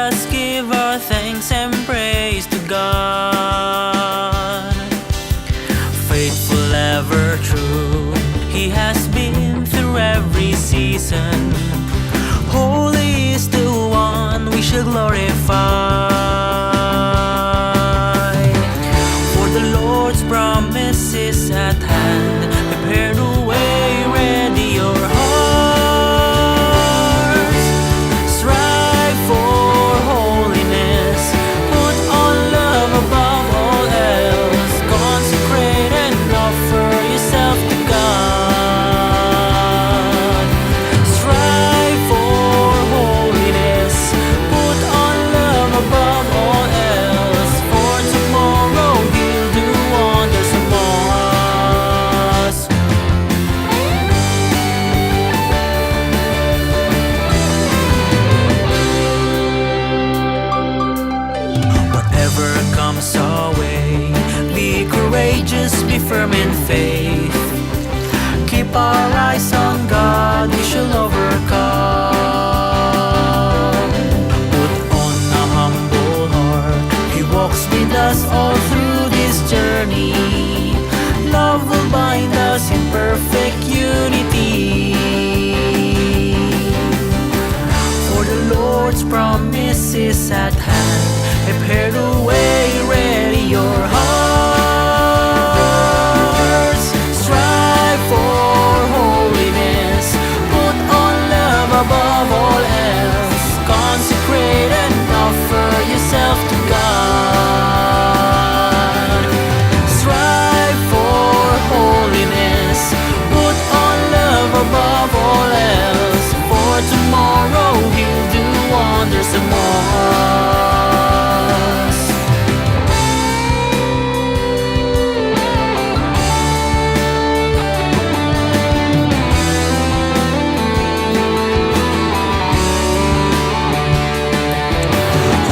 us give our thanks and praise to God. Faithful, ever true, He has been through every season. Holy is the one we should glorify. For the Lord's promise is at hand. Prepare the way, ready your hearts. Strive for holiness, put on love above all else. Consecrate and offer yourself to God. Strive for holiness, put on love above all else. For tomorrow He'll do wonders among us. Whatever comes our way, be courageous, be firm in faith. Keep our eyes on God, we shall overcome. Put on a humble heart, He walks with us all through this journey. Love will bind us in perfect unity. For the Lord's promise is at hand. Prepare the way, ready your hearts. Strive for holiness, put on love above all else. Consecrate and offer yourself to God. Strive for holiness, put on love above all else. For tomorrow He'll do wonders among us.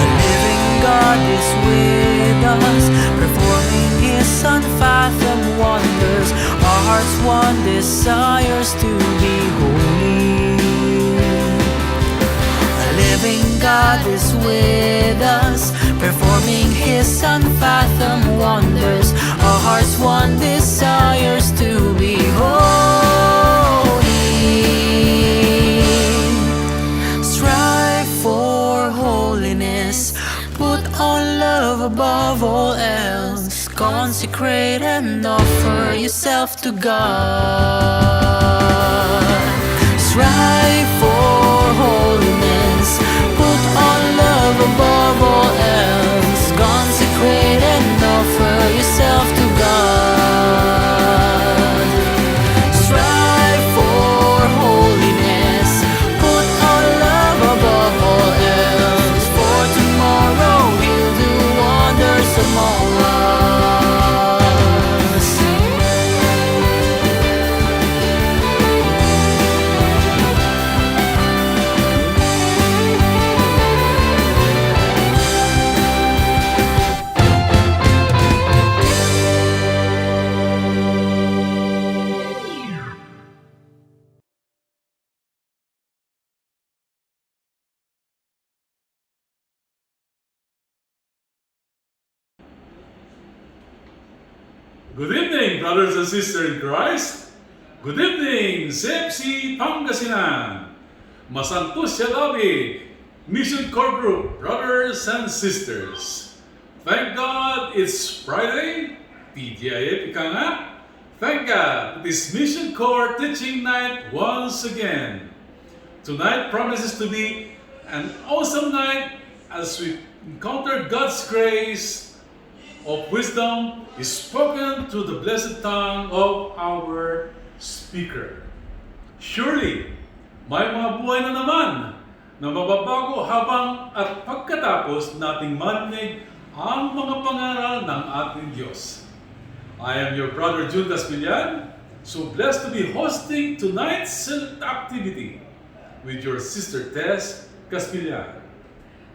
A living God is with us, performing His unfathomed wonders. Our heart's one desires to be holy. A living God is with us, performing His unfathomed wonders. Our heart's one desires to be holy. Strive for holiness, put on love above all else. Consecrate and offer yourself to God. Strive for holiness, put on love above all else. Consecrate and offer yourself to God. Strive for holiness, put on love above all else. For tomorrow He'll do wonders among us. Good evening, brothers and sisters in Christ. Good evening, CFC Pangasinan. Masanto siya labi, Mission Core Group, brothers and sisters. Thank God it's Friday, PGIF ika nga. Thank God it is Mission Core Teaching Night once again. Tonight promises to be an awesome night as we encounter God's grace of wisdom is spoken through the blessed tongue of our speaker. Surely, may mga buhay na naman na mababago habang at pagkatapos nating marinig ang mga pangaral ng ating Diyos. I am your brother Jun Caspillan, so blessed to be hosting tonight's select activity with your sister Tess Caspillan.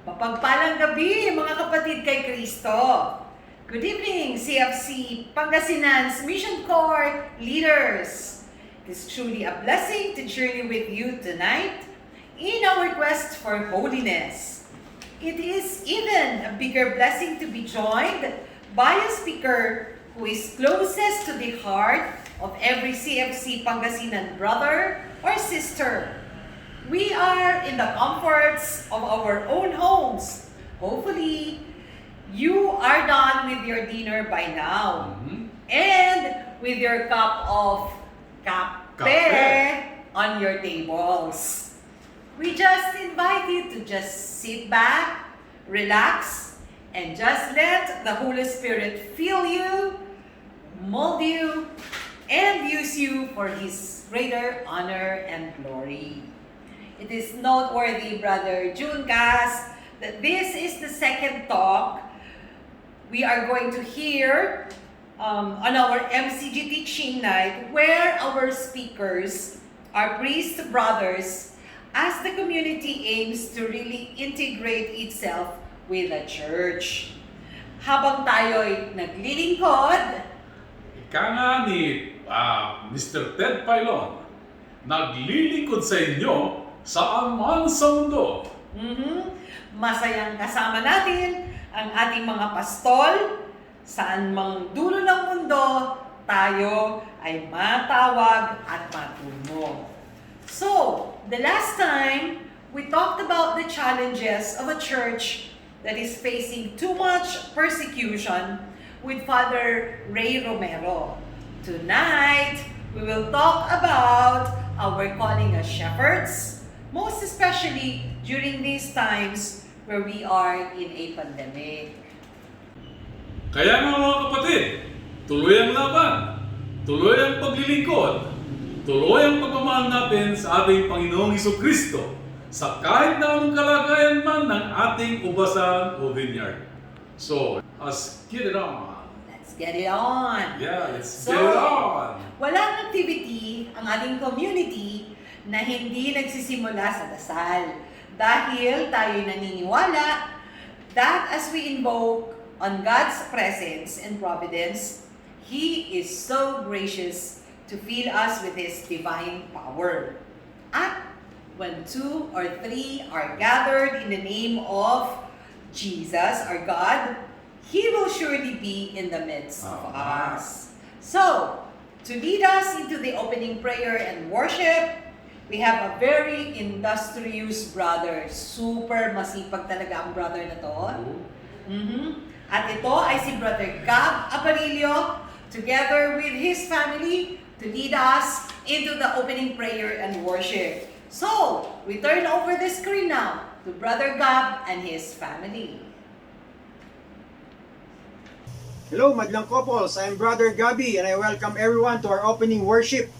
Mapagpalang gabi mga kapatid kay Kristo. Good evening, CFC Pangasinan's Mission Corps leaders. It is truly a blessing to journey with you tonight in our quest for holiness. It is even a bigger blessing to be joined by a speaker who is closest to the heart of every CFC Pangasinan brother or sister. We are in the comforts of our own homes. Hopefully, you are done with your dinner by now. And with your cup of kape on your tables. We just invite you to just sit back, relax, and just let the Holy Spirit fill you, mold you, and use you for His greater honor and glory. It is noteworthy, Brother Junkas, that this is the second talk we are going to hear on our MCG teaching night, where our speakers are priest brothers as the community aims to really integrate itself with the church. Habang tayo'y naglilingkod, Ika nga ni Mr. Ted Pailon, naglilingkod sa inyo saan man sa mundo. Masayang kasama natin ang ating mga pastol, saan mang dulo ng mundo, tayo ay matawag at matungo. So, the last time, we talked about the challenges of a church that is facing too much persecution with Father Ray Romero. Tonight, we will talk about our calling as shepherds, most especially during these times where we are in a pandemic. Kaya nga mga kapatid, tuloy ang laban, tuloy ang paglilingkod, tuloy ang pagmamahal natin sa ating Panginoong Hesukristo sa kahit na anong kalagayan man ng ating ubasan o vineyard. So, let's get it on. Let's get it on. Yeah, let's get it on. Walang activity ang ating community na hindi nagsisimula sa dasal. Dahil tayo naniniwala that as we invoke on God's presence and providence, He is so gracious to fill us with His divine power. At when 2 or 3 are gathered in the name of Jesus, our God, He will surely be in the midst of us. So, to lead us into the opening prayer and worship, we have a very industrious brother. Super masipag talaga ang brother na to. At ito ay si Brother Gab Aparillo, together with his family, to lead us into the opening prayer and worship. So, we turn over the screen now to Brother Gab and his family. Hello, Madlang Couples. I'm Brother Gabi and I welcome everyone to our opening worship.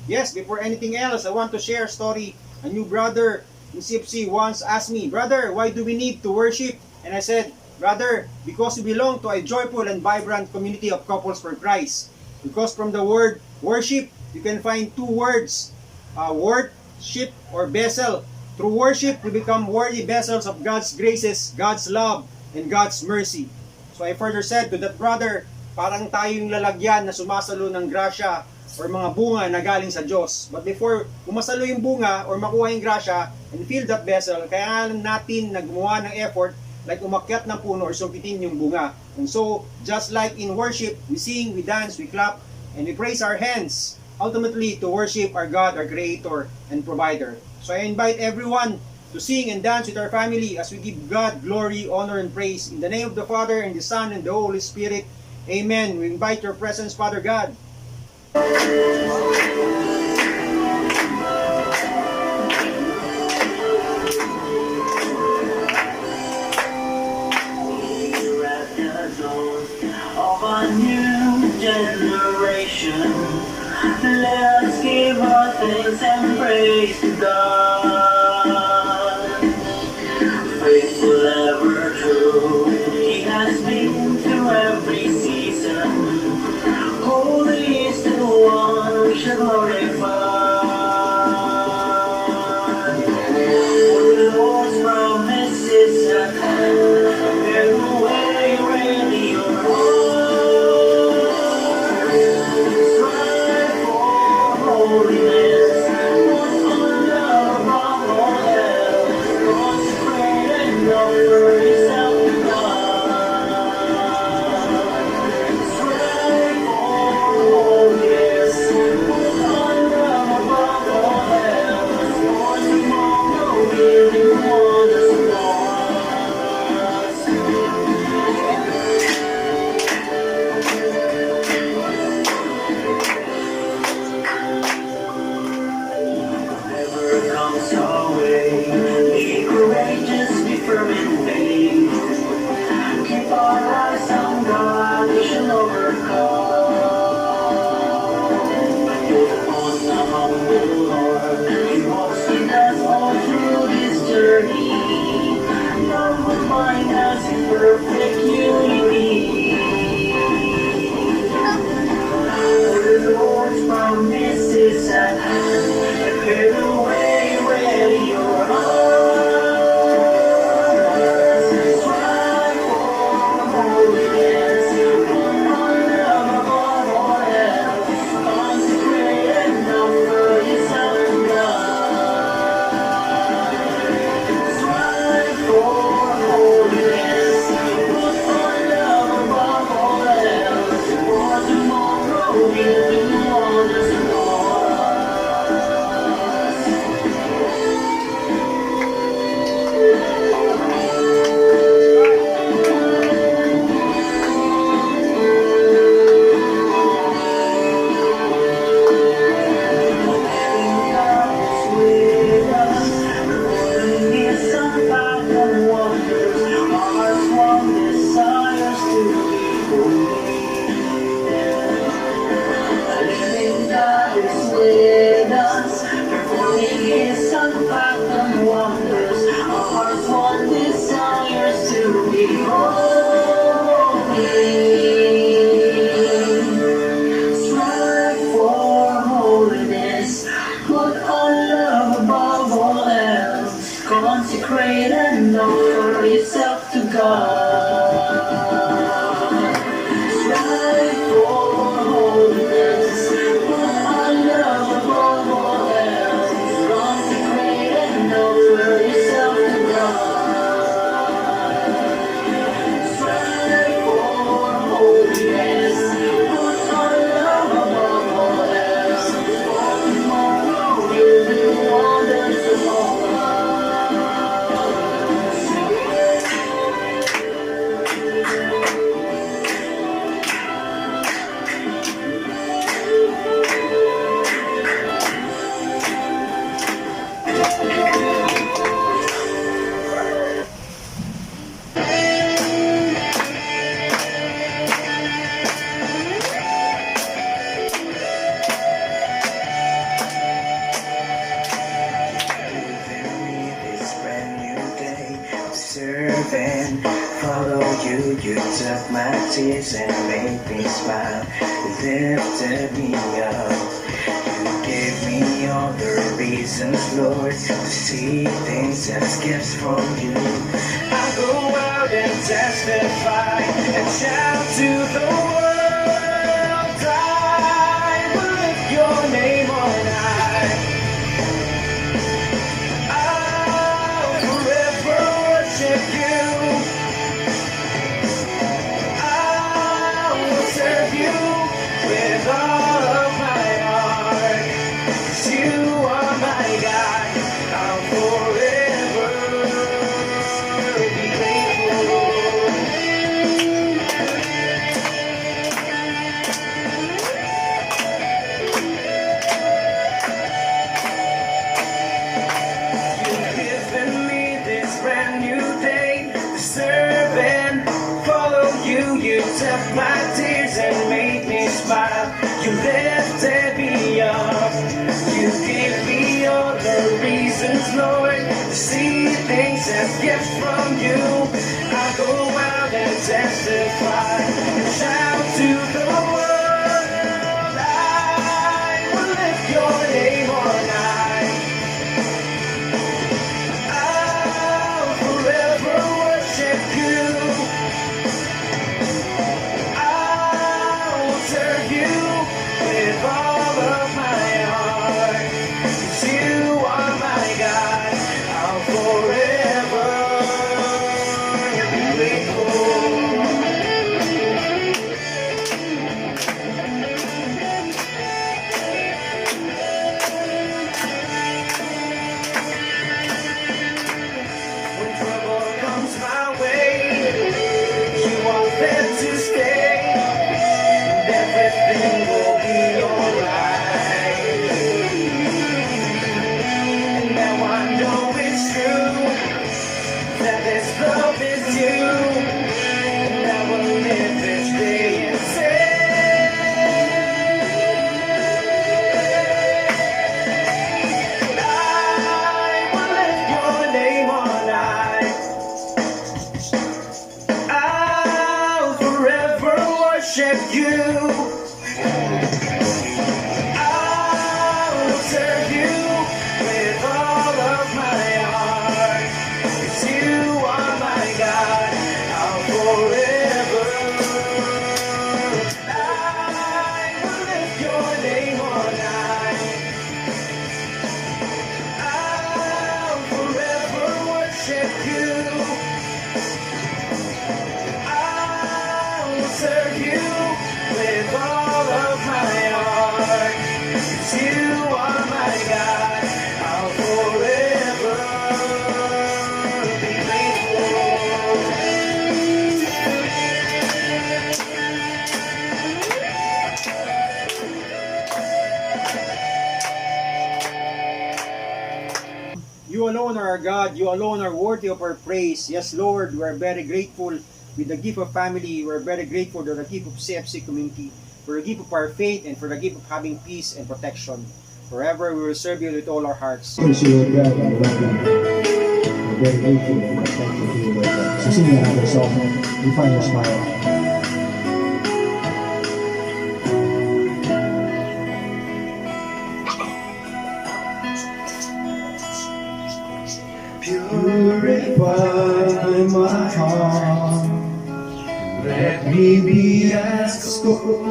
Yes, before anything else, I want to share a story. A new brother in CFC once asked me, "Brother, why do we need to worship?" And I said, "Brother, because we belong to a joyful and vibrant community of couples for Christ." Because from the word worship, you can find two words, worship or vessel. Through worship, we become worthy vessels of God's graces, God's love, and God's mercy. So I further said to that brother, parang tayong lalagyan na sumasalo ng grasya or mga bunga na galing sa Diyos. But before umasalo yung bunga or makuha yung grasya and fill that vessel, kaya natin nagmuha ng effort like umakyat ng puno or sumpitin yung bunga. And so, just like in worship, we sing, we dance, we clap, and we praise our hands, ultimately to worship our God, our Creator and Provider. So I invite everyone to sing and dance with our family as we give God glory, honor, and praise. In the name of the Father, and the Son, and the Holy Spirit. Amen. We invite your presence, Father God. Of a new generation, let us give our thanks and praise to God. Faithful, ever true, He has been through every season. Holy is the one we shall glorify. For the Lord's promises are true, bear away ready your heart. Strive for holiness, walk on the offer yourself to God. Strive for holiness, put on love above all else, for tomorrow will do wonders for us. Whatever comes our way, be courageous, be firm in faith. Keep our eyes on God, we shall overcome. Put on a humble heart, He walks with us all through this journey. Love will bind us in perfect unity. The Lord's promises at hand, prepare the way where your heart. Strive for holiness, put on love above all else, consecrate and offer yourself to God. Strive for holiness, put on love above all else, for tomorrow will do wonders for us. God is with us, performing His unfathomable wonders. Our hearts long desires to be holy. The living God is with us, performing His unfathomable wonders. Our hearts want desires to be holy. Strive for holiness, put on love above all else, consecrate and offer yourself to God. Strive for holiness, put on love above all else, consecrate and offer yourself to God. Strive for holiness, put on love above all else, for tomorrow will do wonders for this brand new day to serve and follow you. You took my tears and made me smile. You lifted me up. You gave me all the reasons, Lord, to see things as gifts from you. I go out and testify and shout to the world. I will lift your name on high. I'll forever worship you. I will serve you with all of my heart. 'Cause you are my God. I'll forever be grateful. You've given me this brand new day to serve and follow you. You took my tears and made me smile. You lifted me up. You gave me all the reasons, Lord, to see things as gifts from you. I go out and testify and shout to the world. I will lift your name on high. I'll forever worship you. I'll serve you with all of my heart. 'Cause you are my God. I'll forever you with all of my heart. 'Cause you are my God. I'll forever be grateful. You alone are our God. You alone are worthy of our praise. Yes, Lord, we are very grateful with the gift of family. We are very grateful for the gift of CFC community, for the gift of our faith, and for the gift of having peace and protection. Forever we will serve you with all our hearts. Praise you, Lord God, and love God. We're very grateful and thankful to you, Lord God. So sing another song. We find your smile. Purify my heart. Let me be as gold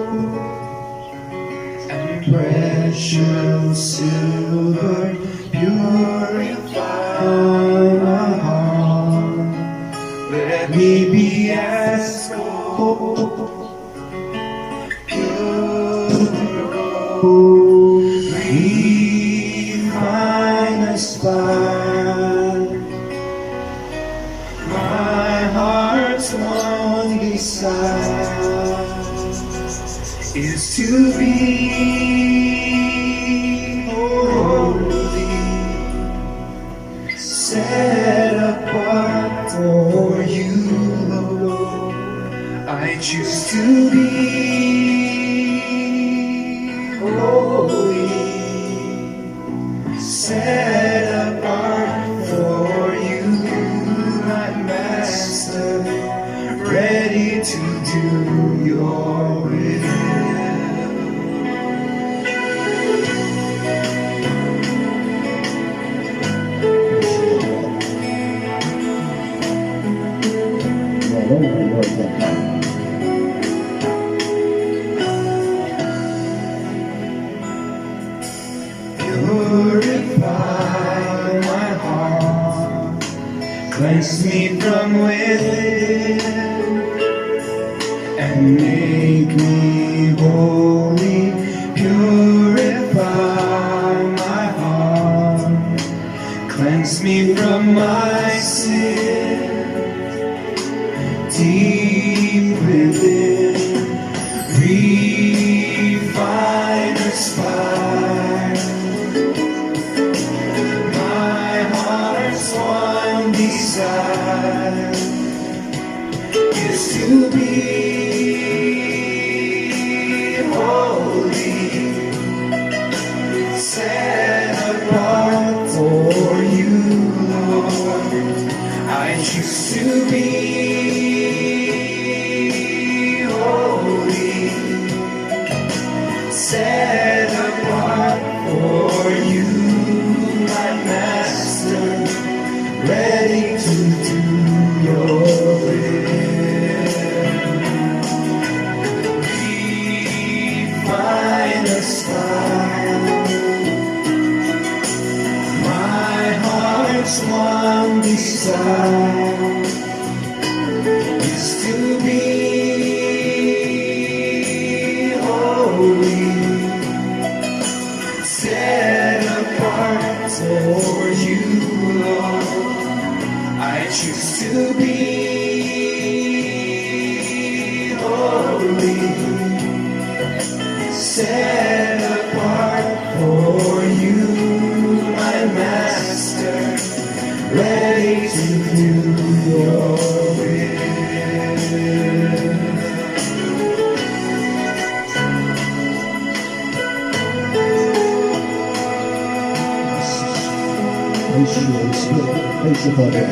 and precious silver. Purify my heart. Let me be as gold, pure gold, refine as fire. My heart's one desire is to be holy, set apart for you, Lord. I choose to be holy, set apart for you, my Master, ready to do your will. Purify my heart, cleanse me from within, and make me holy. Purify my heart, cleanse me from my sin, deep within, refiner's fire. My heart's one desire is to be holy, set apart for you, Lord. I choose to be holy, set apart for you, my Master, ready to do your will. Refine us, fire. My heart's one desire is to be holy, set apart for you, Lord. I choose to be holy, set apart for you, my Master, ready to do your will. Praise you, Holy Spirit. Praise you, Father.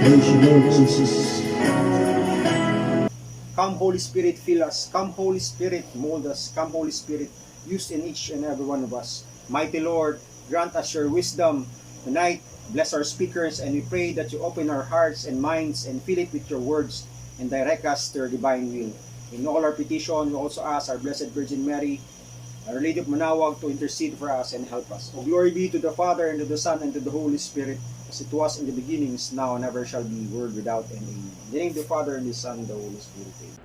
Praise you, Lord Jesus. Come, Holy Spirit, fill us. Come, Holy Spirit, mold us. Come, Holy Spirit, use in each and every one of us. Mighty Lord, grant us your wisdom tonight. Bless our speakers, and we pray that you open our hearts and minds and fill it with your words and direct us to your divine will. In all our petition, we also ask our Blessed Virgin Mary, Our Lady of Manawag, to intercede for us and help us. O glory be to the Father, and to the Son, and to the Holy Spirit, as it was in the beginning, is now, and ever shall be, world without end. Amen. In the name of the Father, and the Son, and the Holy Spirit. Amen.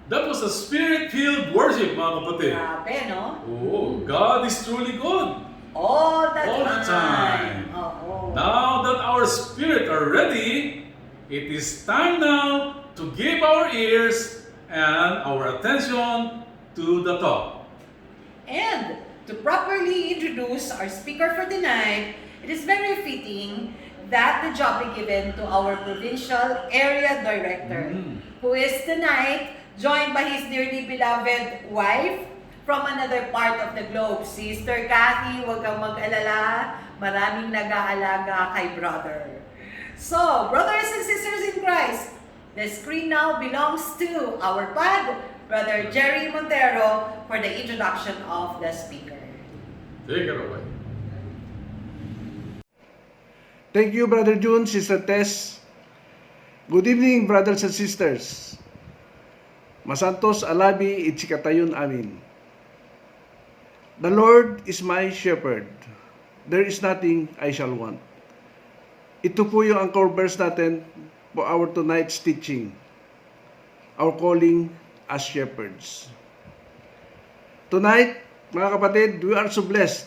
That was a spirit-filled worship, mga kapatid. Grabe, no? Oh, God is truly good. All the All the time. Oo. Now that our spirit are ready, it is time now to give our ears and our attention to the talk. And to properly introduce our speaker for tonight, it is very fitting that the job be given to our provincial area director, who is tonight joined by his dearly beloved wife from another part of the globe. Sister Kathy, huwag kang mag-alala, maraming nag-aalaga kay brother. So, brothers and sisters in Christ, the screen now belongs to our pad, Brother Jerry Montero, for the introduction of the speaker. Take it away. Thank you, Brother June, Sister Tess. Good evening, brothers and sisters. Masantos alabi itsikatayon amin. The Lord is my shepherd. There is nothing I shall want. Ito po yung anchor verse natin for our tonight's teaching. Our calling as shepherds. Tonight, mga kapatid, we are so blessed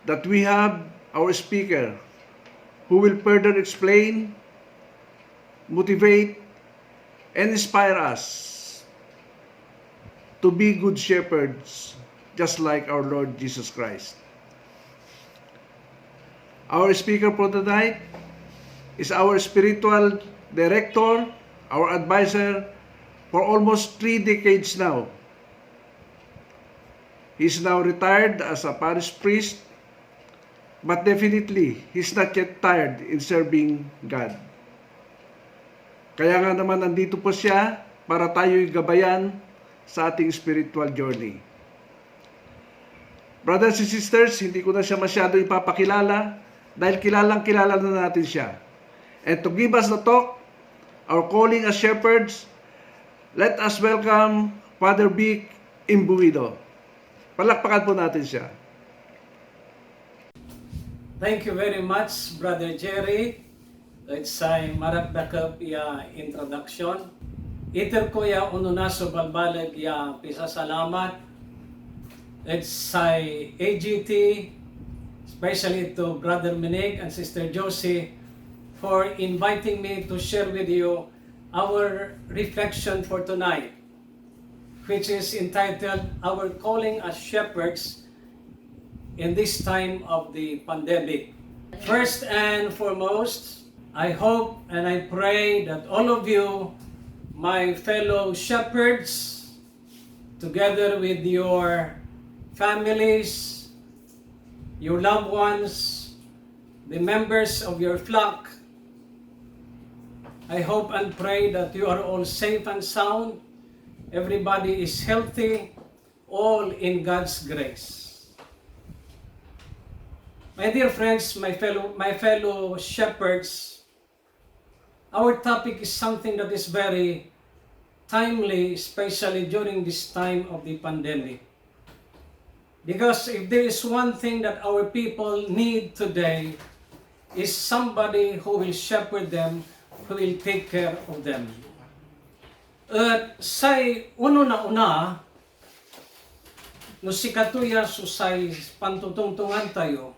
that we have our speaker who will further explain, motivate, and inspire us to be good shepherds just like our Lord Jesus Christ. Our speaker for tonight is our spiritual director, our advisor for almost 3 decades now. He is now retired as a parish priest, but definitely, he's not yet tired in serving God. Kaya nga naman nandito po siya para tayo'y gabayan sa ating spiritual journey. Brothers and sisters, hindi ko na siya masyado ipapakilala dahil kilalang-kilala na natin siya. And to give us the talk, our calling as shepherds, let us welcome Father Vic Imbuido. Palakpakan po natin siya. Thank you very much, Brother Jerry. It's ay marakdakap ya introduction. Iter ko ya ununaso balbalag ya pisasalamat. It's ay AGT, especially to Brother Minig and Sister Josie for inviting me to share with you our reflection for tonight, which is entitled Our Calling as Shepherds in this time of the pandemic. First and foremost, I hope and I pray that all of you, my fellow shepherds, together with your families, your loved ones, the members of your flock, I hope and pray that you are all safe and sound, everybody is healthy, all in God's grace. My dear friends, my fellow shepherds, our topic is something that is very timely, especially during this time of the pandemic. Because if there is one thing that our people need today, is somebody who will shepherd them, who will take care of them. At say uno na una, no si katuya susay pantutungtungan tayo,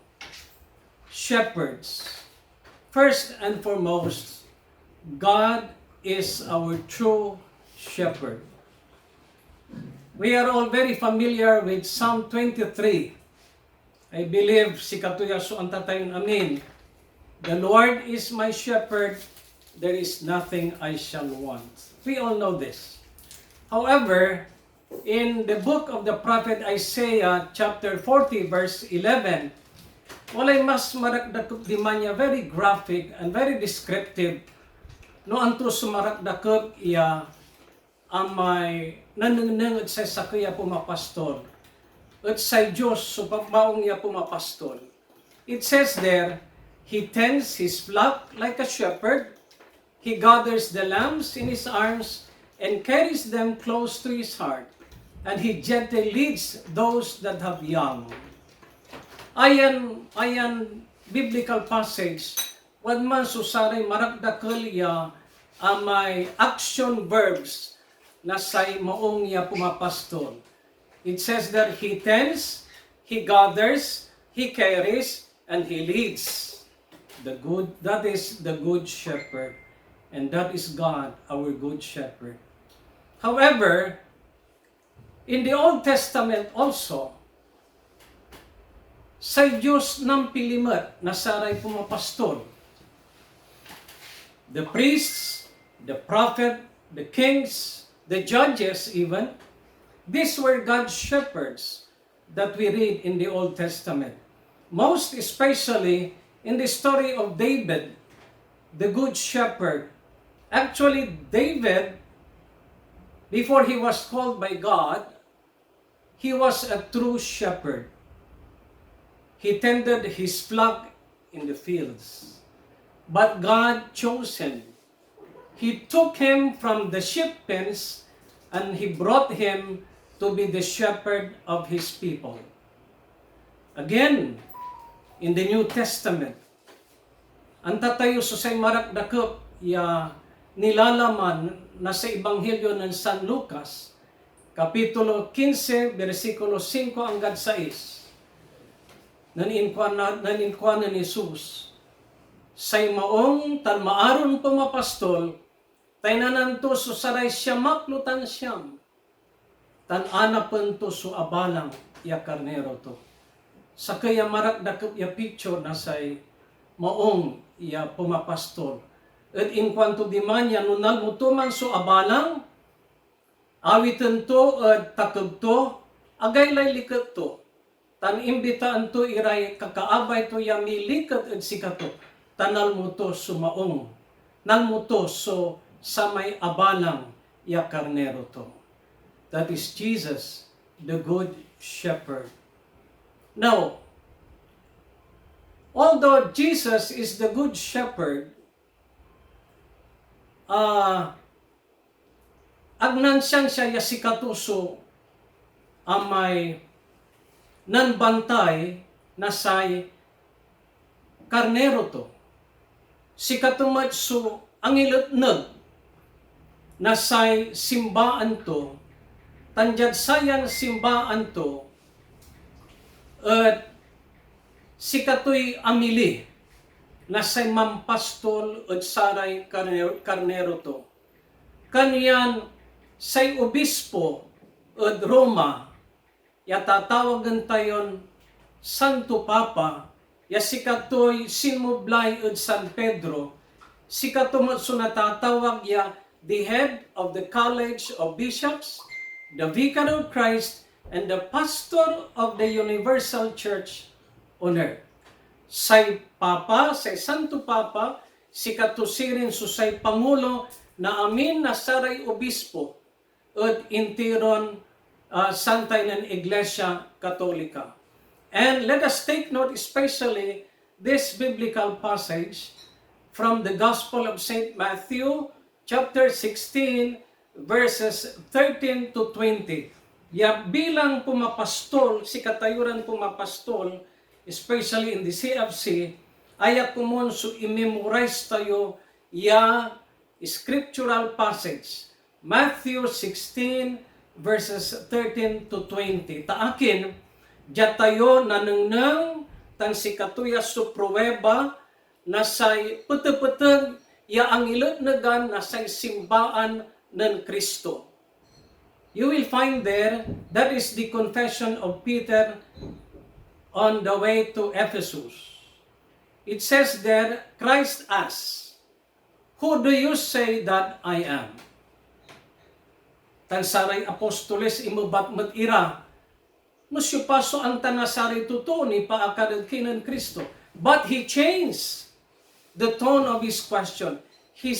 shepherds. First and foremost, God is our true shepherd. We are all very familiar with Psalm 23. I believe si katuya so antatayon amin. The Lord is my shepherd, there is nothing I shall want. We all know this. However, in the book of the prophet Isaiah, chapter 40, verse 11, walay mas marakdakop di man niya, very graphic and very descriptive. No anto sumarakdakop iya amay nanenengod sa sakya pumapastol. At sa Diyos supamaong niya pumapastol. It says there, He tends His flock like a shepherd. He gathers the lambs in His arms and carries them close to His heart. And He gently leads those that have young. Ayan biblical passage, wad man susaray marakdakal ya amay action verbs na say maong ya pumapastol. It says that He tends, He gathers, He carries, and He leads. That is the good shepherd, and that is God, our good shepherd. However, in the Old Testament also, sa Diyos ng pilimat na saray pumapastol. The priests, the prophet, the kings, the judges even, these were God's shepherds that we read in the Old Testament. Most especially in the story of David, the good shepherd. Actually, David, before he was called by God, he was a true shepherd. He tended his flock in the fields. But God chose him. He took him from the sheep pens and He brought him to be the shepherd of His people. Again, in the New Testament, ang tatayo susay marakdakop ya nilalaman na sa Ebanghelyo ng San Lucas, Kapitulo 15, versikulo 5 hanggang 6. Naninkuan ni Jesus, say maong tan maaron pumapastol, tainanan to so saray siya maklutan siyam, tan anapen to so abalang ya karnero to. Sa kaya marakdakop ya picture na say maong ya pumapastol. At in kwanto di man ya nunal mutuman so abalang, awitan to at takab to, agaylay likat to. Tan imbitaan to iray kakaabay to ya milikat at sikato. Tanal mo to sumaong. Nal mo to so sa may abalang ya karnero to. That is Jesus, the good shepherd. Now, although Jesus is the good shepherd, agnan siyang siya yasikatuso amay nanbantay na say karnero to. Sikatumat so ang ilutnag na say simbaan to, tanjad sayang simbaan to, at sikatoy amili na say mampastol at saray karnero to. Kanyan say obispo at Roma, yatatawagan tayon Santo Papa, ya sikatoy sinmublay at San Pedro, sikatumat so natatawag ya the head of the College of Bishops, the Vicar of Christ, and the pastor of the Universal Church on earth. Say Papa, say Santo Papa, si katusirin so say Pangulo na amin na saray obispo at intiron santay ng Iglesia Katolika. And let us take note especially this biblical passage from the Gospel of St. Matthew chapter 16 verses 13 to 20. Ya bilang pumapastol, si katayuran pumapastol, especially in the CFC, ayak kumon so i-memorize tayo ya scriptural passage. Matthew 16 verses 13 to 20. Taakin, diya tayo nanengneng tan si katuya so pruweba na say pete-pete ya ang ilutnagan na say simbaan ng Kristo. You will find there, that is the confession of Peter on the way to Ephesus. It says there, Christ asks, "Who do you say that I am?" Tan saray apostoles imubat ira, Musyo paso ang tanasari tuto ni paakad kinan Kristo. But he changed the tone of his question. He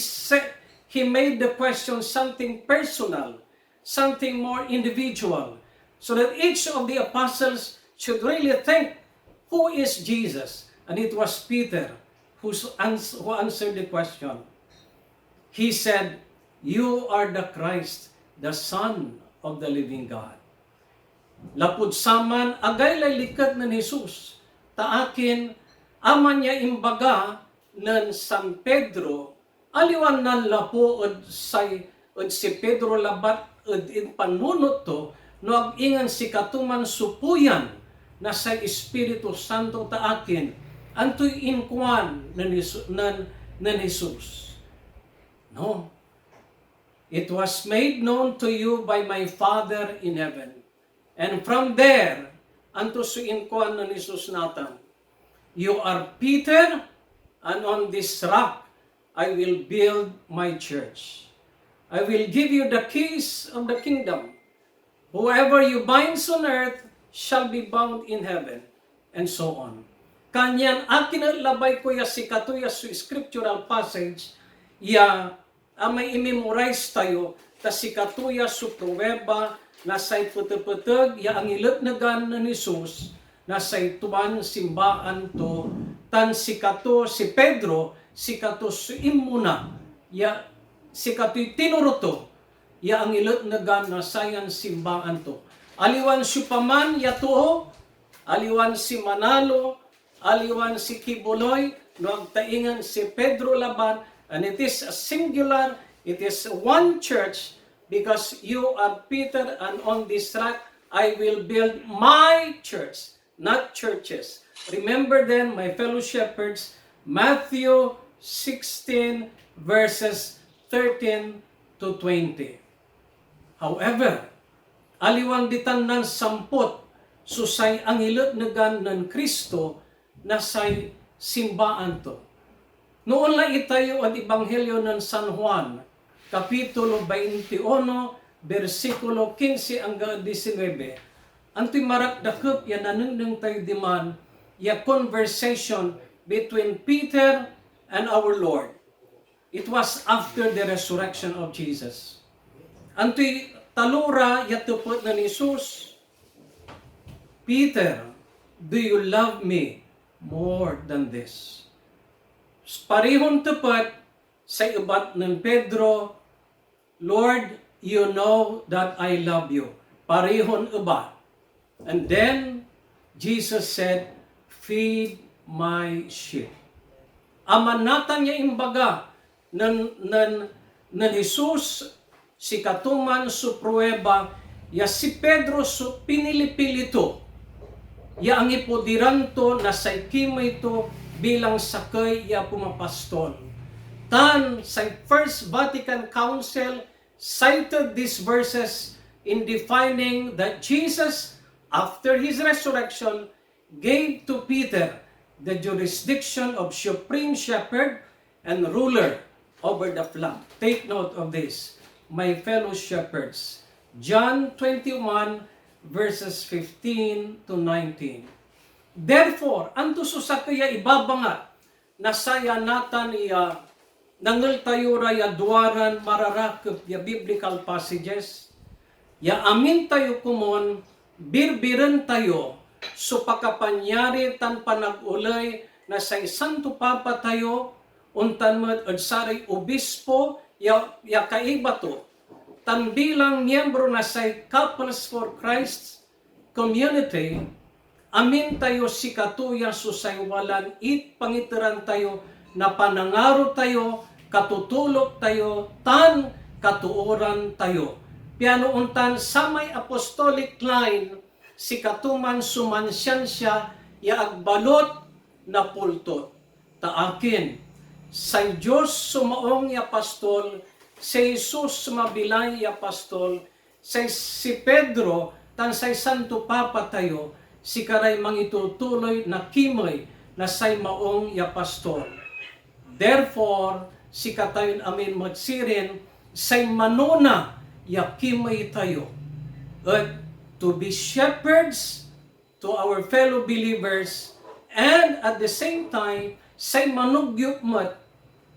made the question something personal, something more individual, so that each of the apostles should really think, who is Jesus? And it was Peter who answered the question. He said, "You are the Christ, the Son of the living God." Lapud saman, agaylay likat ng Jesus, taakin, aman niya imbaga ng San Pedro, aliwan nan lapo od ed si Pedro labat ed in panunot to, no ag-ingan si katuman supuyan na sa Espiritu Santo ta akin, antoy inkuan nan Jesus. No. It was made known to you by my Father in heaven. And from there, unto suinkuan na ni Jesus natan, you are Peter, and on this rock I will build my church. I will give you the keys of the kingdom. Whoever you binds on earth shall be bound in heaven, and so on. Kanyan akin labay ko ya si katuya su scriptural passage, ya may i-memorize tayo, ta si katuya su pruweba, na say puteg-puteg, ya ang ilutnagan na ni Jesus, na say tuban simbaan to, tan si kato, si Pedro, si kato su imuna, ya si kato'y tinuruto, ya ang ilutnagan na sayan simbaan to. Aliwan si paman, ya to, aliwan si Manalo, aliwan si Kibuloy, no agtaingan si Pedro laban, and it is a singular, it is one church, because you are Peter, and on this rock I will build my church, not churches. Remember then, my fellow shepherds, Matthew 16 verses 13 to 20. However, aliwan ditan ng sampot, susay ang ilutnagan ng Kristo, na say simbaan to. Noon lang itayo ang Ebanghelyo ng San Juan, Kapitulo 21, versikulo 15 hanggang 19. Anto'y marakdakop ya nanundang tayo diman, ya conversation between Peter and our Lord. It was after the resurrection of Jesus. Anto'y talura ya tupot na ni Jesus, Peter, do you love me more than this? Parihon tepat sa ibat ng Pedro, Lord, you know that I love you. Parihon iba. And then, Jesus said, feed my sheep. Amanatan niya imbaga ng Jesus, si katuman su prueba, ya si Pedro su pinilipilito, ya ang ipudiranto na sa ikimay to bilang sakay ya pumapastol. Tan sa First Vatican Council cited these verses in defining that Jesus, after his resurrection, gave to Peter the jurisdiction of supreme shepherd and ruler over the flock. Take note of this, my fellow shepherds. John 21 verses 15 to 19. Therefore, anto susakaya ibabanga, nasaya natan iya, nangal tayo raya duaran mararakip ya biblical passages, ya amin tayo kumon, birbiran tayo, so pakapanyari tan panagulay, na sa santo papa tayo, untan mat adsaray obispo, ya kaiba to, tan bilang miyembro na say Couples for Christ community, amin tayo si katuya susaywalan it pangiteran tayo na panangaro tayo, katutulok tayo, tan katuoran tayo. Piano untan sa may apostolic line, si katuman sumansyan siya, ya agbalot na pultot. Taakin, sa Diyos sumaong ya pastol, si Jesus sumabilay ya pastol, si Pedro, tan say santo papa tayo, si karay mangitutuloy na kimay, na say maong ya pastol. Therefore, si katayon amin magsirin, say manuna ya kimay tayo. At to be shepherds to our fellow believers, and at the same time, say manugyok mat,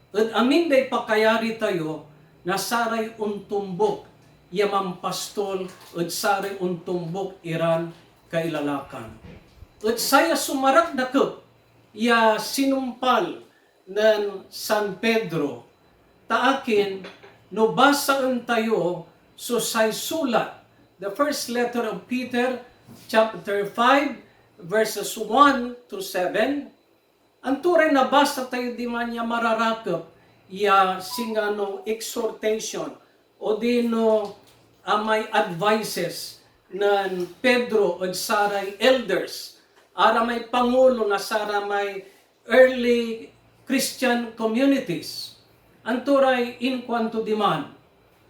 at amin day pakayari tayo, na saray untumbok, yamang pastol, at saray untumbok iran kailalakan. At saya sumarak dakop, ya sinumpal ng San Pedro, taakin, no basaan tayo, so say sulat, the first letter of Peter, chapter 5, verses 1 to 7, ang turay na basa tayo di man niya mararakap, ya singano exhortation o dino may advices ng Pedro o saray elders, ara may pangulo na sara may early Christian communities. Anturay in quanto diman,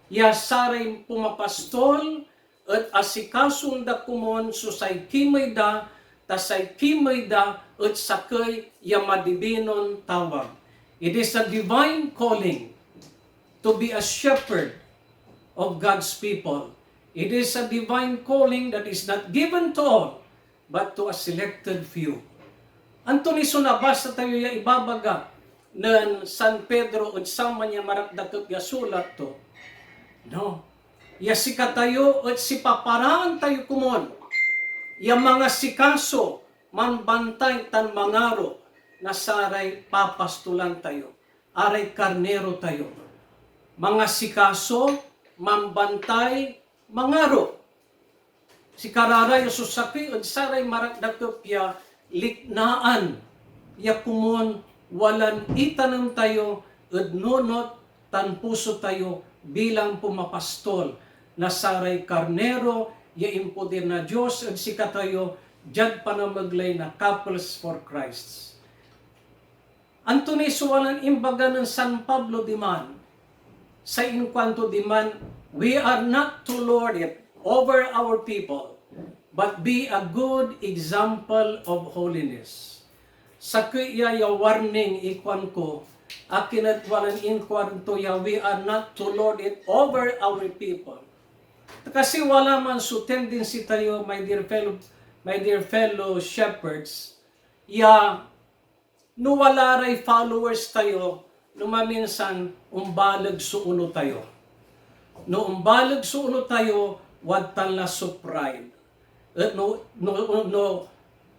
ya saray pumapastol at asikasong da kumon susay kimay da, tasay kimay da at sakay ya madibinon tawag. It is a divine calling to be a shepherd of God's people. It is a divine calling that is not given to all, but to a selected few. Antoni sunabasa tayo ya ibabaga ng San Pedro at sama niya marakdakot ya sulat to. No. Ya sikatayo at sipaparaan tayo kumon. Ya mga sikaso manbantay tan mangaro na saray papastulan tayo. Aray karnero tayo. Mga sikaso manbantay mangaro. Si kararay susaki at saray marakdakot ya liknaan. Ya kumon walan itanam tayo at nunot tan puso tayo bilang pumapastol na saray karnero ya impoder na Diyos at sikatayo jad panamaglay na couples for Christ. Antoni suwalan imbaga ng San Pablo diman sa inkwanto diman, we are not to lord it over our people, but be a good example of holiness. Sa kaya warning ikwan ko, akin at walang inkwanto ya, we are not to lord it over our people. Kasi wala man so tendency tayo, my dear fellow shepherds, ya no wala ray followers tayo, no maminsan umbalag suuno tayo. No umbalag suuno tayo, wadtan la so pride. At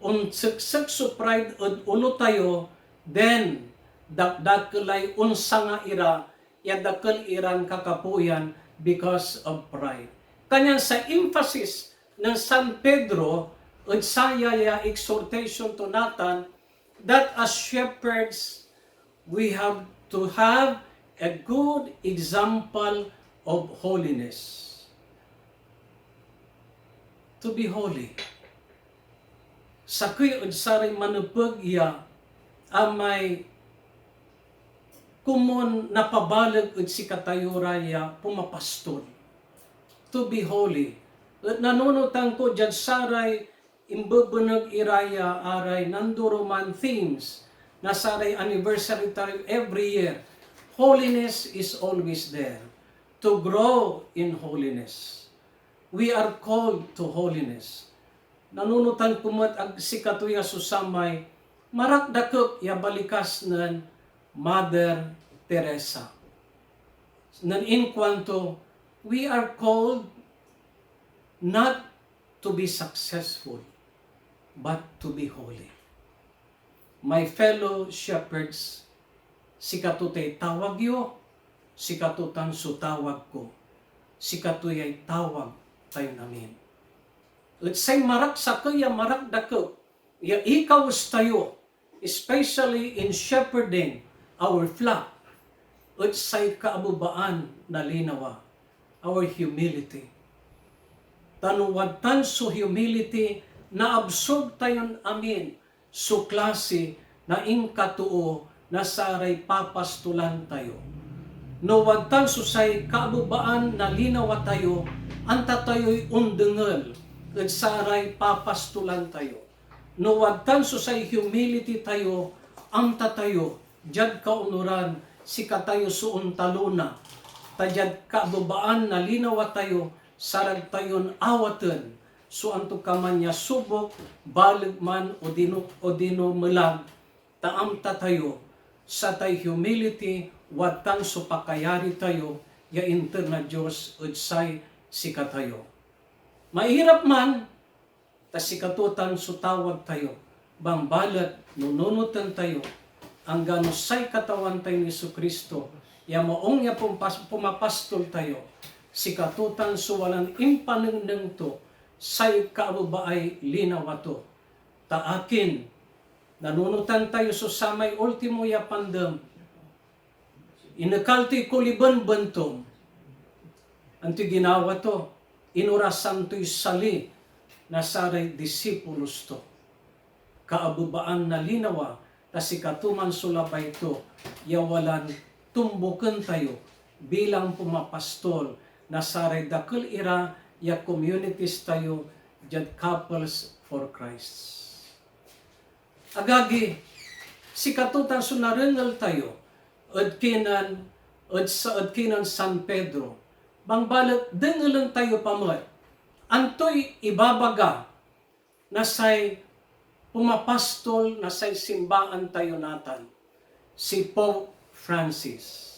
unsiksik so pride at ulo tayo, then dakdakelay unsa nga ira, yadakel iran kakapuyan because of pride. Kanya sa emphasis ng San Pedro, at saya exhortation to Nathan, that as shepherds, we have to have a good example of holiness. To be holy. Sakoy at saray manupag iya, amay kumon napabalag at si katayuraya pumapastol. To be holy. At nanunutan ko dyan saray imbubunag iraya aray nanduruman themes na saray anniversary tayo every year. Holiness is always there. To grow in holiness. We are called to holiness. Nanunutan kumat ag sikatuya susamay marakdakop ya balikas ng Mother Teresa. Nan in quanto we are called not to be successful, but to be holy. My fellow shepherds, sikatutay tawag yo, sikatutan sutawag ko, sikatuyay tawag tayo namin. At say marak sa kaya marak dako, ya ikaws tayo, especially in shepherding our flock, at say kaabubaan na linawa, our humility. Tanuwatan so humility na absorb tayon amin so klase na inkatuo na saray papastulan tayo. No wagtan so say kaabubaan na linawa tayo, anta tayo'y undengal at saray papastulan tayo. No wagtan so say humility tayo, anta tayo, jad kaunuran, si katayo suon taluna, tajad kaabubaan na linawa tayo, sarag tayon awaten, so anto kamanya subok, balig man o dino melag, taam tayo, sa tay humility, watang so pakayari tayo, ya inter na Diyos, udsay sikatayo. Mahirap man, ta sikatutan so tawag tayo, bang balat, nununutan tayo, ang ganusay katawan tayo ni Jesucristo, ya maong ya pumapastol tayo, sikatutan so walang impanengneng to, say kaababaay linawato. Ta akin, nanunutan tayo so samay ultimo ya pandem, inakalti kuliban bentong, Anto ginawa to, inurasan to'y sali na saray disipulos to. Kaabubaan na linawa, kasi katuman sulabay to, yawalan tumbukan tayo bilang pumapastol na saray dakil ira ya communities tayo jad couples for Christ. Agagi, si katutan sunarengal tayo, ad kinan San Pedro, bang balat dengalan tayo pamat, antoy ibabaga na say pumapastol na say simbaan tayo natan, si Pope Francis.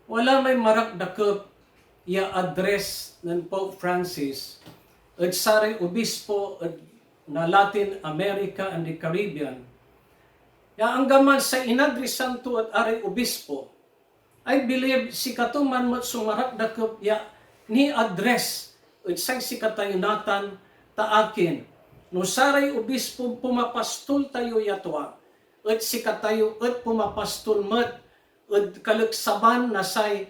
Wala may marakdakop ya address ng Pope Francis at saray obispo at na Latin America and the Caribbean. Ya anggaman sa inadresan to at aray obispo, I believe si katuman mat sumarakdakop ya ni address at say si katayunatan ta akin. No saray obispo pumapastol tayo yatwa, at si katayo at pumapastol mat at kalagsaban na say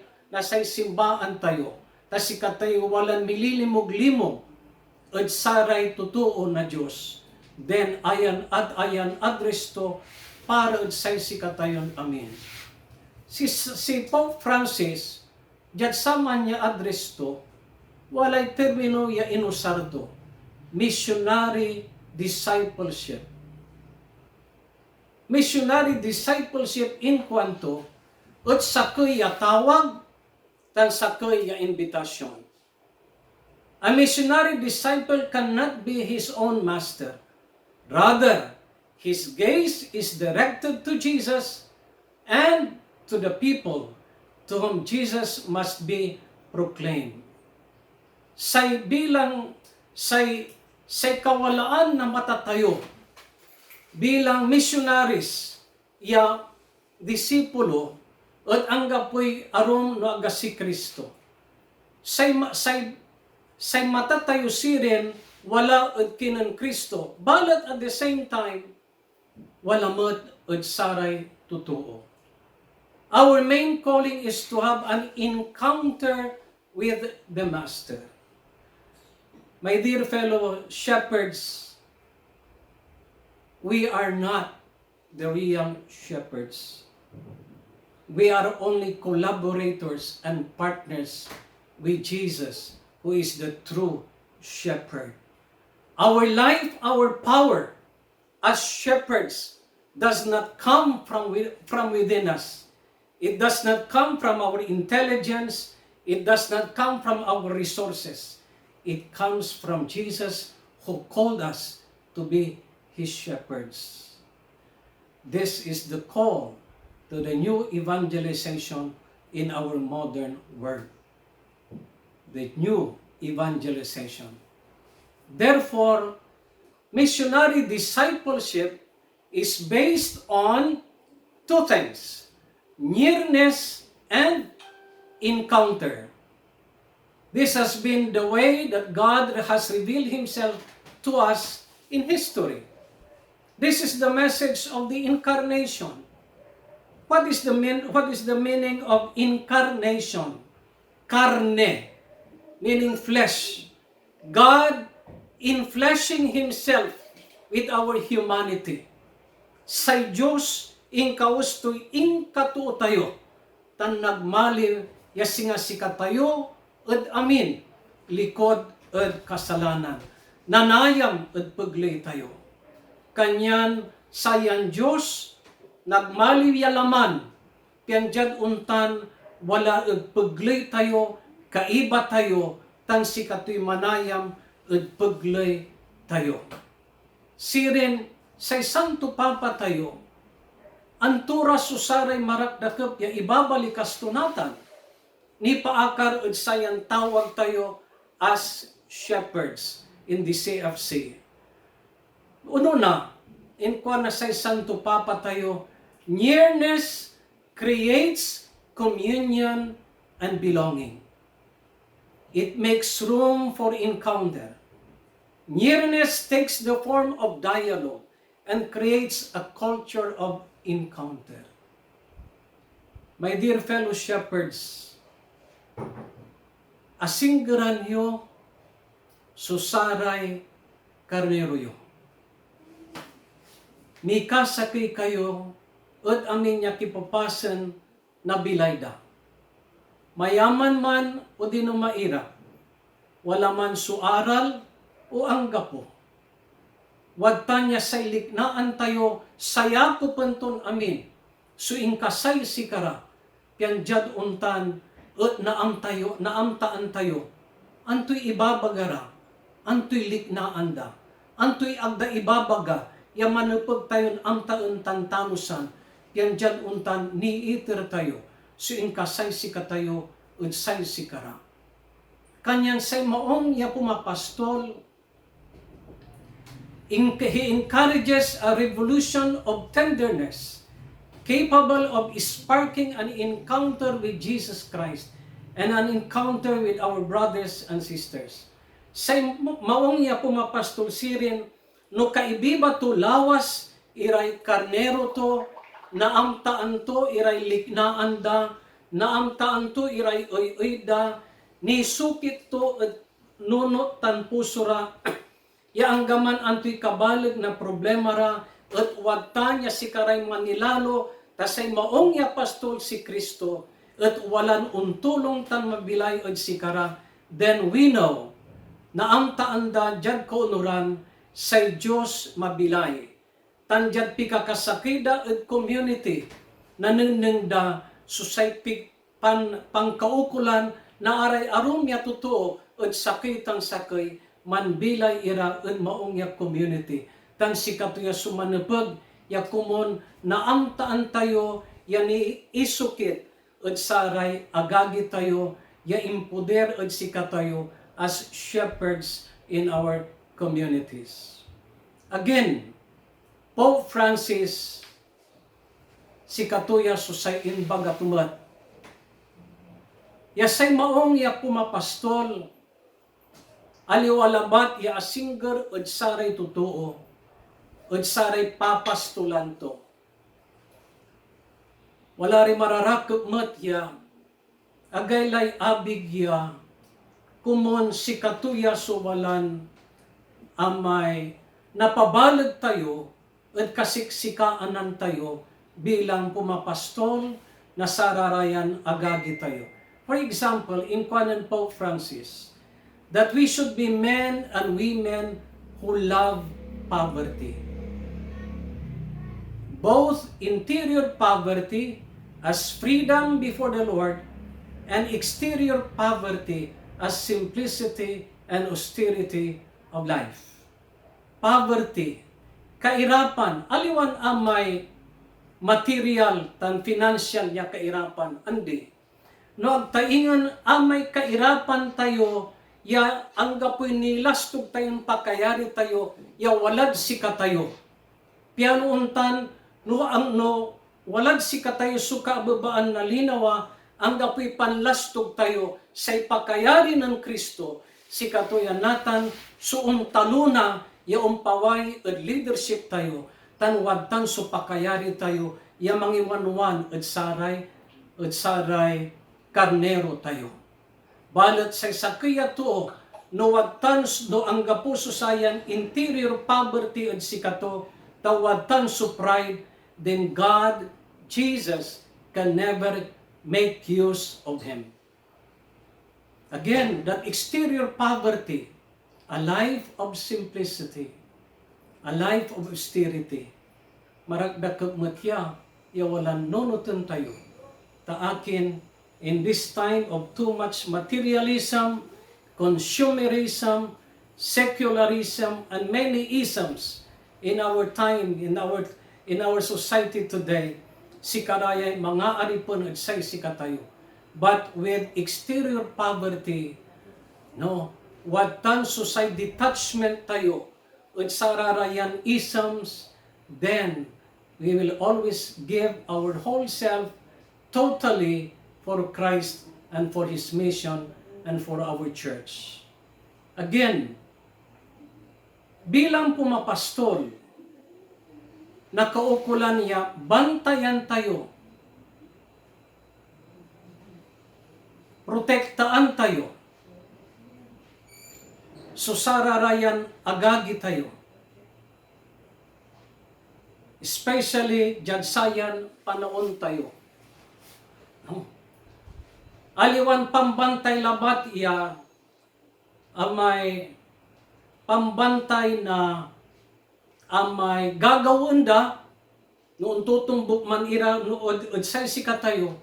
simbaan tayo. Ta si katayo walan mililimog-limog at saray totoo na Diyos. Then ayan address to para at say si katayon. Amen. Si Pope Francis, jad sama niya address to, walay termino ya inusardo. Missionary discipleship. Missionary discipleship in kwanto, at sakoy ya tawag, tan sakoy ya invitation. A missionary disciple cannot be his own master. Rather, his gaze is directed to Jesus and to the people to whom Jesus must be proclaimed. Say kawalaan na matatayo bilang missionaries ya disipulo at anggapoy aron no aga si Kristo. Say matatayo sirin wala at kinan Kristo, balat at the same time wala mat at saray totoo. Our main calling is to have an encounter with the Master. My dear fellow shepherds, we are not the real shepherds. We are only collaborators and partners with Jesus, who is the true shepherd. Our life, our power as shepherds does not come from within us. It does not come from our intelligence. It does not come from our resources. It comes from Jesus, who called us to be His shepherds. This is the call to the new evangelization in our modern world. The new evangelization. Therefore, missionary discipleship is based on two things: nearness and encounter. This has been the way that God has revealed Himself to us in history. This is the message of the incarnation. What is the meaning of incarnation? Carne, meaning flesh. God infleshing Himself with our humanity. Sa Diyos, inkaus to'y inkatuo tayo, tan nagmaliw, yasinga sikatayo, at amin, likod at kasalanan. Nanayam at paglay tayo. Kanyan sayan Diyos, nagmaliw yalaman, pianjad untan, wala at paglay tayo, kaiba tayo, tan sikato'y manayam at paglay tayo. Sirin, say Santo Papa tayo, antura susaray marakdakap ya ibabalikas tunatan, ni paakar at sayan tawag tayo as shepherds in the CFC. Uno na, in kwa na say Santo Papa tayo, nearness creates communion and belonging. It makes room for encounter. Nearness takes the form of dialogue and creates a culture of encounter. My dear fellow shepherds, asinggeran yo, susaray karnero yo. Mikasakay kayo, at amin niya kipapasan na bilayda. Mayaman man o di no maira, wala man suaral o anggapo. Wadta niya sa iliknaan tayo, saya ko panton amin, suing kasay sikara, pian jad untan, at naamtaan tayo, antoy ibabagara, antoy liknaan da, antoy agda ibabaga, yamanupag tayon amtaan tantanusan, pian jad untan niiter tayo, suing kasay sikatayo, at say sikara. Kanyan say maong ya pumapastol, he encourages a revolution of tenderness, capable of sparking an encounter with Jesus Christ and an encounter with our brothers and sisters. Say maong ya pumapastol sirin, no kaibiba to lawas, iray karnero to, naamtaan to, iray liknaan da, naamtaan to, iray oy-oy-da, ni sukit to, at nunot tan pusura, yaanggaman antoy kabalag na problema ra, at wadta niya si karay manilalo, tasay maong ya pastol si Kristo, at walan untulong tan mabilay od si kara, then we know, na ang taanda jad kaunuran, say Diyos mabilay. Tanjad pikakasakida at community, nanenengda, susay pangkaukulan, na aray arum ya totoo, at sakitang sakay, manbilay ira at maong ya community. Tan sikatuya sumanapag, ya kumon na amtaan tayo, ya ni isukit, at saray agagi tayo, ya impuder at sikatayo, as shepherds in our communities. Again, Pope Francis, sikatuya susay inbaga tumat, ya say maong ya pumapastol, aliwalabat ya asingger od saray totoo, od saray papastulan to. Wala rin mararakot mat ya, agaylay abig ya, kumon si katuya suwalan, amay napabalag tayo, at kasisikaanan tayo, bilang pumapastol, na sararayan agagi tayo. For example, in Canon Pope Francis, that we should be men and women who love poverty. Both interior poverty as freedom before the Lord and exterior poverty as simplicity and austerity of life. Poverty, kairapan, aliwan amay material tan financial ya kairapan, andi. No agtaingan amay kairapan tayo, ya anggapoy nilastog tayong pakayari tayo, ya walad si katayo. Piano untan, walad si katayo suka babaan na linawa, anggapoy panlastog tayo sa pakayari ng Kristo, si katuya natan, suong taluna, ya umpaway at leadership tayo, tanwad tan so pakayari tayo, ya mangiwanwan at saray, karnero tayo. Balat sa sakya to, no wadtan no ang gapuso sayan interior poverty at sikato, tawadtan so pride, then God, Jesus, can never make use of him. Again, that exterior poverty, a life of simplicity, a life of austerity, maragdakag matya, yawalan nonotan tayo, taakin, in this time of too much materialism, consumerism, secularism, and many isms in our time, in our society today, si karayay mga aripon at say si katayo. But with exterior poverty, no, watan society detachment tayo, at sararayan isms, then we will always give our whole self totally for Christ and for His mission and for our church. Again, bilang pumapastol, nakaukulan niya, bantayan tayo, protektaan tayo, susararayan agagi tayo. Especially, jadsayan panahon tayo. No? Aliwan pambantay labat iya, amay pambantay na amay gagawin da, noon tutumbok man ira, noon say sikatayo,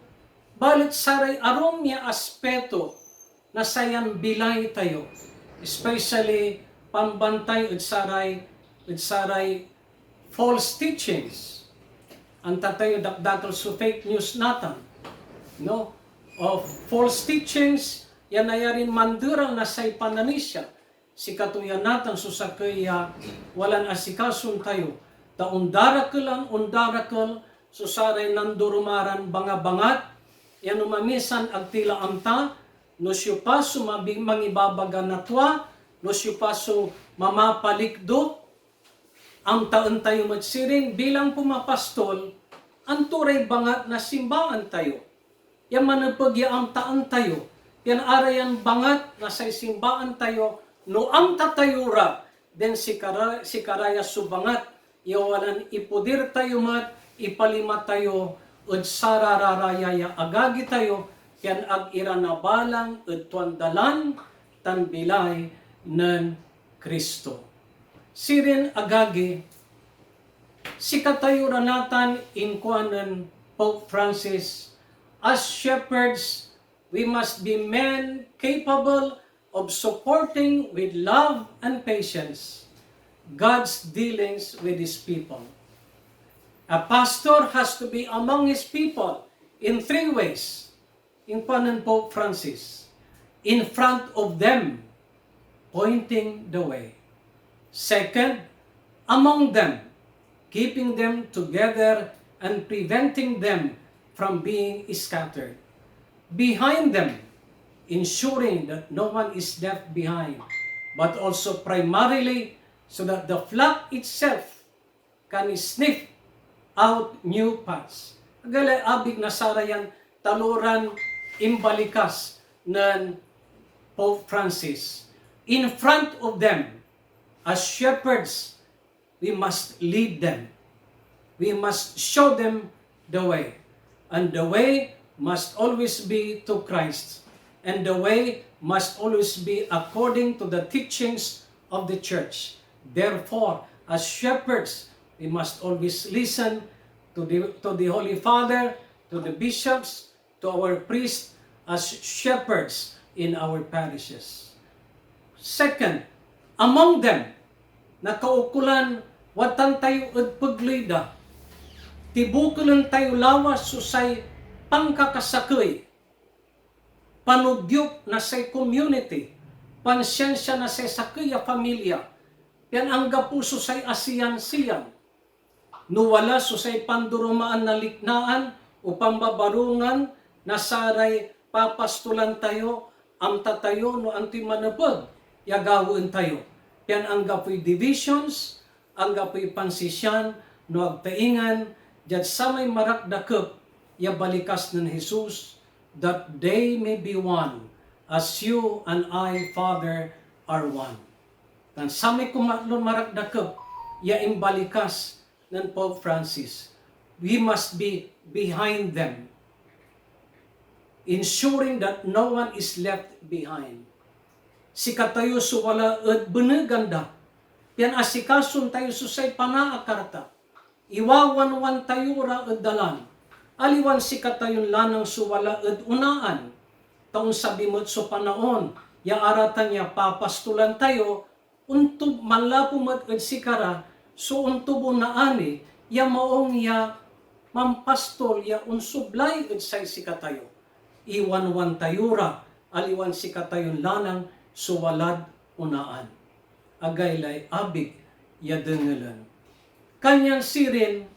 balit saray arom niya aspeto na sayan bilay tayo. Especially, pambantay at saray false teachings. Ang tatayo dakdakal so fake news natan. No? Of false teachings, yan na yarin mandurang na say pananisya. Si katuyan natan susakaya walan asikasun tayo. Ta undarakal, susaray nandurumaran bangabangat, yan umamisan agtila amta, no siyo paso mabing mangibabaga natwa, no siyo paso mamapalikdo, ang taon tayo matsiring bilang pumapastol, ang turay bangat na simbahan tayo. Yan manapagya ang taan tayo, yan arayan bangat na sa simbahan tayo, no ang tatayura, den si karaya subangat, yawalan ipudir tayo mat, ipalima tayo, ud sarararayaya agagi tayo, yan ag iranabalang ud tuandalan tan bilay ng Kristo. Sirin agagi, si katayuran natan in kuanan Pope Francis, as shepherds, we must be men capable of supporting with love and patience God's dealings with His people. A pastor has to be among his people in three ways. In kuanan Pope Francis, in front of them, pointing the way. Second, among them, keeping them together and preventing them from being scattered. Behind them, ensuring that no one is left behind, but also primarily so that the flock itself can sniff out new paths. Agalay abig na sarayan taluran imbalikas ng Pope Francis. In front of them, as shepherds, we must lead them. We must show them the way. And the way must always be to Christ. And the way must always be according to the teachings of the church. Therefore, as shepherds, we must always listen to the Holy Father, to the bishops, to our priests, as shepherds in our parishes. Second, among them, nakaukulan, watan tayo at paglida, tibukulan tayo lawas susay pangkakasakay, panugyok na say community, pansiyensya na say sakaya pamilya, yan ang gapuso say asiyan-siyan, nuwala susay pandurumaan na liknaan o pambabarungan na saray papastulan tayo, amta tayo no antimanapag, yagawin tayo. Yan ang gapoy divisions, ang gapoy pansisyan, no agtaingan, dyan sa may marakdakep, ya balikas ng Jesus, that they may be one, as you and I, Father, are one. Dan sa may kumatlon marakdakep, ya imbalikas ng Pope Francis, we must be behind them, ensuring that no one is left behind. Si katayo suwala at beneganda, yan asikasun tayo susay panaakarta, iwawanwan tayo ra at dalan, aliwan si katayon lanang suwala at unaan, taong sabi mo so panaon, ya aratan niya papastulan tayo, untub manlapumat at sikara, so untubo na ani, ya maong ya mampastol, ya unsublay at say si katayo, iwanwan tayo ra, aliwan si katayon lanang suwalad unaan. Agaylay abig yadengelan. Kanyang sirin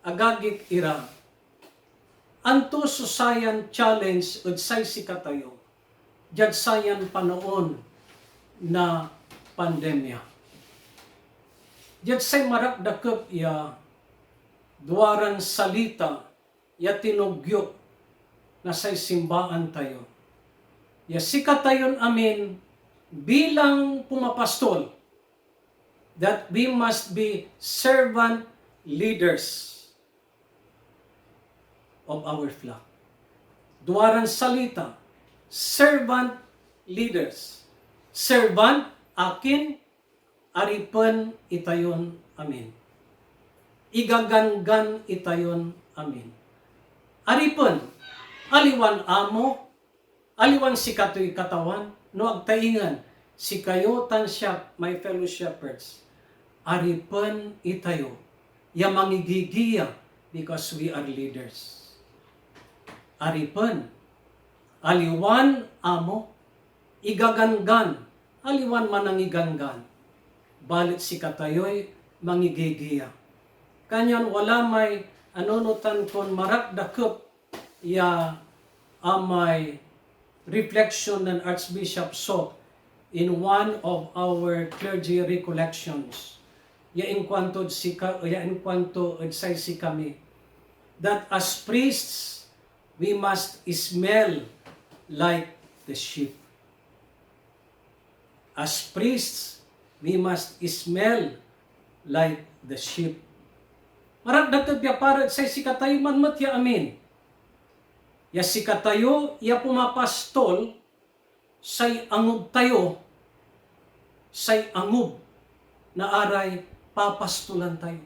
agagik ira. Anto susayan challenge ud say sikatayo. Jad sayan panoon na pandemya. Jad say marakdakep ya duwaran salita ya tinugyok na say simbaan tayo. Ya sikatayon amin bilang pumapastol, that we must be servant leaders of our flock. Duwaran salita, servant leaders. Servant, akin, aripen itayon, amin. Igaganggan itayon, amin. Aripen, aliwan amo, aliwan si katoy katawan, no agtaingan, si kayo tansyak, my fellow shepherds, aripen itayo, yamangigigiya, because we are leaders. Aripen, aliwan amo, igaganggan, aliwan manangiganggan, balit si katayoy mangigigiya. Kanyan wala may anunutan kon marakdakep ya amay reflection ng Archbishop Sok in one of our clergy recollections. Ya in kwanto say si kami that as priests we must smell like the sheep. As priests we must smell like the sheep. Marakdakep ya para say si katayo manmat ya amin. Ya si katayo, ya pumapastol, say angub tayo, say angub na aray papastulan tayo.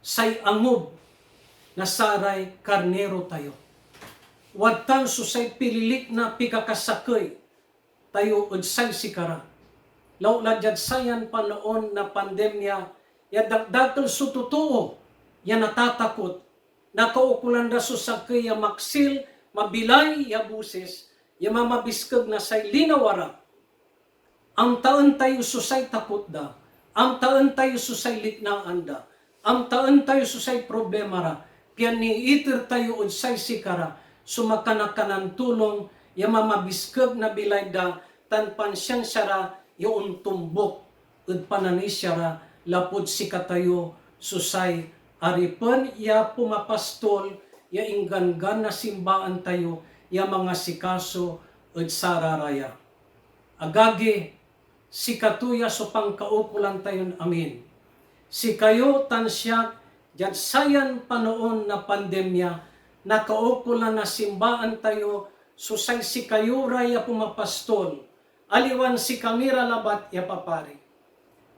Say angub na saray karnero tayo. Wadtan susay pililik na pikakasakay tayo udsay sikara. Lauladyad sayan panoon na pandemya, ya dagdagal su totoo, ya natatakot, nakaukulan da susakay ya maksil, mabilay ya buses, ya mamabiskag na say linawara. Ang taan tayo susay takot da, ang taan tayo susay liknaan da, ang taan tayo susay problema ra, piyan ni itir tayo udsay sikara, sumakanakanan tulong, ya mamabiskag na bilay da, tanpan siyang sara, yung tumbok, ud pananisyara, lapod si katayo, susay, aripen, ya pumapastol, ya inggangan na simbaan tayo, ya mga sikaso, ud sararaya. Agagi, si katuya so pangkaukulan tayon amin. Si kayo tansyak, jad sayan panoon na pandemya, nakaukulan na simbaan tayo, susay si kayo raya pumapastol, aliwan si kamira labat ya papari.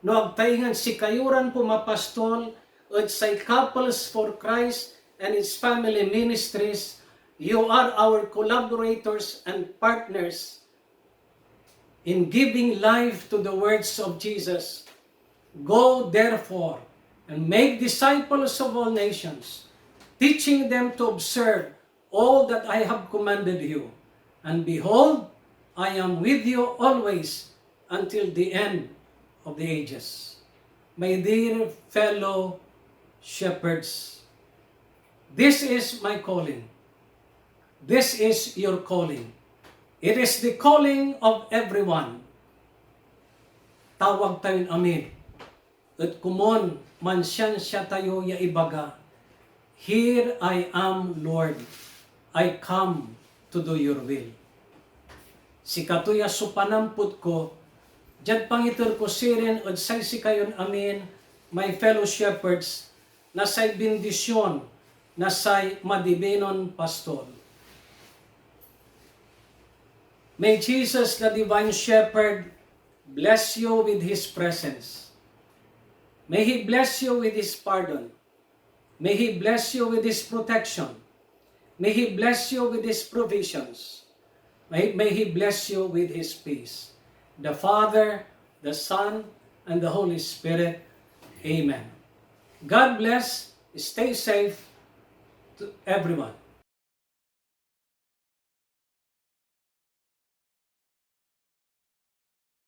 No agtaingan si kayuran pumapastol, at say Couples for Christ and its family ministries, you are our collaborators and partners in giving life to the words of Jesus. Go therefore and make disciples of all nations, teaching them to observe all that I have commanded you. And behold, I am with you always until the end of the ages. My dear fellow shepherds, this is my calling. This is your calling. It is the calling of everyone. Tawag tayo amin. At kumon man siya tayo ya ibaga. Here I am, Lord. I come to do your will. Si katuya supanamput ko, jad pangitur ko sirin od say si kayon amin, my fellow shepherds, na say bendisyon, na say madibenon pastol. May Jesus, the divine shepherd, bless you with his presence. May he bless you with his pardon. May he bless you with his protection. May he bless you with his provisions. May he bless you with his peace. The Father, the Son, and the Holy Spirit. Amen. God bless. Stay safe to everyone.